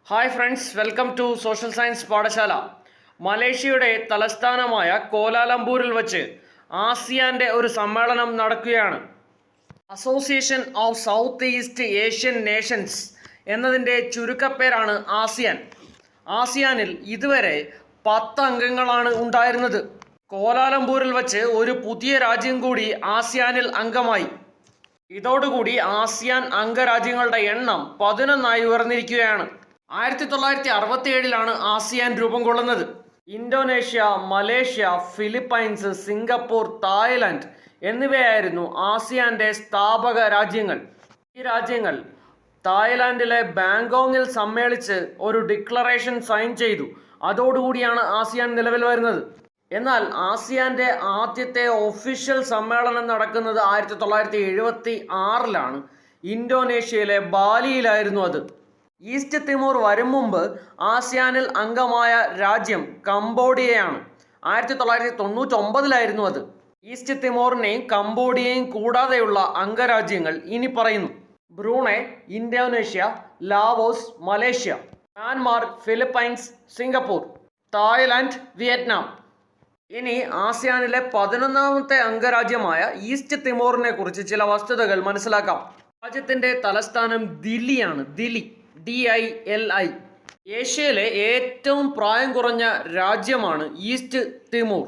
Hi friends, welcome to social science പാഠശാല. മലേഷ്യയുടെ തലസ്ഥാനമായ കോലാലംപൂരിൽ വച്ച് ആസിയാൻ്റെ ഒരു സമ്മേളനം നടക്കുകയാണ്. Association of South East Asian nations എന്നതിൻ്റെ ചുരുക്കപ്പേരാണ് ആസിയാൻ. ആസിയാനിൽ ഇതുവരെ 10 അംഗങ്ങളാണ് ഉണ്ടായിരുന്നത്. കോലാലംപൂരിൽ വച്ച് ഒരു പുതിയ രാജ്യം കൂടി ആസിയാനിൽ അംഗമായി. ഇതോടുകൂടി ആസിയാൻ അംഗരാജ്യങ്ങളുടെ എണ്ണം 11 ഉയർന്നിരിക്കുകയാണ്. 1967 ആസിയാൻ രൂപം കൊള്ളുന്നത്. Indonesia, Malaysia, Philippines, Singapore, Thailand എന്നിവയായിരുന്നു ആസിയാന്റെ സ്ഥാപക രാജ്യങ്ങൾ. ഈ രാജ്യങ്ങൾ തായ്ലാൻഡിലെ ബാങ്കോങ്ങിൽ സമ്മേളിച്ച് ഒരു ഡിക്ലറേഷൻ സൈൻ ചെയ്തു. അതോടുകൂടിയാണ് ആസിയാൻ നിലവിൽ വരുന്നത്. എന്നാൽ ആസിയാന്റെ ആദ്യത്തെ ഒഫീഷ്യൽ സമ്മേളനം നടക്കുന്നത് 1976 ഇന്തോനേഷ്യയിലെ ബാലിയിലായിരുന്നു അത്. ഈസ്റ്റ് തിമോർ വരും മുമ്പ് ആസിയാനിൽ അംഗമായ രാജ്യം കംബോഡിയയാണ്. 1999 അത്. ഈസ്റ്റ് തിമോറിനെയും കംബോഡിയയും കൂടാതെയുള്ള അംഗരാജ്യങ്ങൾ ഇനി പറയുന്നു: Brunei, Indonesia, Laos, Malaysia, Myanmar, Philippines, Singapore, Thailand, Vietnam. ഇനി ആസിയാനിലെ 11ാമത്തെ അംഗരാജ്യമായ ഈസ്റ്റ് തിമോറിനെ കുറിച്ച് ചില വസ്തുതകൾ മനസ്സിലാക്കാം. രാജ്യത്തിന്റെ തലസ്ഥാനം ദില്ലിയാണ്. ദില്ലി, DILI. ഏഷ്യയിലെ ഏറ്റവും പ്രായം കുറഞ്ഞ രാജ്യമാണ് ഈസ്റ്റ് തിമോർ.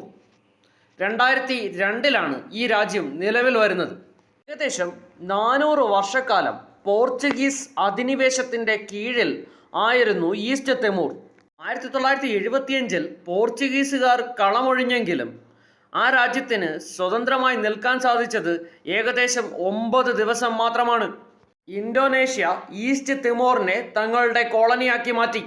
2002 ഈ രാജ്യം നിലവിൽ വരുന്നത്. ഏകദേശം 400 വർഷക്കാലം പോർച്ചുഗീസ് അധിനിവേശത്തിന്റെ കീഴിൽ ആയിരുന്നു ഈസ്റ്റ് തിമോർ. 1975 പോർച്ചുഗീസുകാർ കളമൊഴിഞ്ഞെങ്കിലും ആ രാജ്യത്തിന് സ്വതന്ത്രമായി നിൽക്കാൻ സാധിച്ചത് ഏകദേശം 9 ദിവസം മാത്രമാണ്. ഇന്തോനേഷ്യ ഈസ്റ്റ് തിമോറിനെ തങ്ങളുടെ കോളനിയാക്കി മാറ്റി.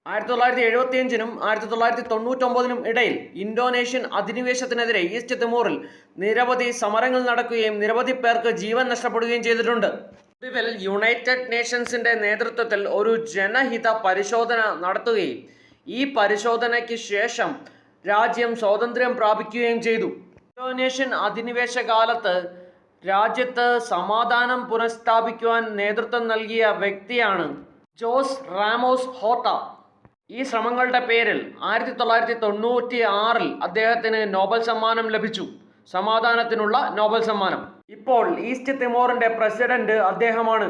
1975 1999 ഇടയിൽ ഇന്തോനേഷ്യൻ അധിനിവേശത്തിനെതിരെ ഈസ്റ്റ് തിമോറിൽ നിരവധി സമരങ്ങൾ നടക്കുകയും നിരവധി പേർക്ക് ജീവൻ നഷ്ടപ്പെടുകയും ചെയ്തിട്ടുണ്ട്. ഒടുവിൽ യുണൈറ്റഡ് നേഷൻസിന്റെ നേതൃത്വത്തിൽ ഒരു ജനഹിത പരിശോധന നടത്തുകയും ഈ പരിശോധനയ്ക്ക് ശേഷം രാജ്യം സ്വാതന്ത്ര്യം പ്രാപിക്കുകയും ചെയ്തു. ഇന്തോനേഷ്യൻ അധിനിവേശ കാലത്ത് രാജ്യത്ത് സമാധാനം പുനഃസ്ഥാപിക്കുവാൻ നേതൃത്വം നൽകിയ വ്യക്തിയാണ് ജോസ് റാമോസ് ഹോർട്ട. ഈ ശ്രമങ്ങളുടെ പേരിൽ 1996 അദ്ദേഹത്തിന് നോബൽ സമ്മാനം ലഭിച്ചു, സമാധാനത്തിനുള്ള നോബൽ സമ്മാനം. ഇപ്പോൾ ഈസ്റ്റ് തിമോറിന്റെ പ്രസിഡന്റ് അദ്ദേഹമാണ്.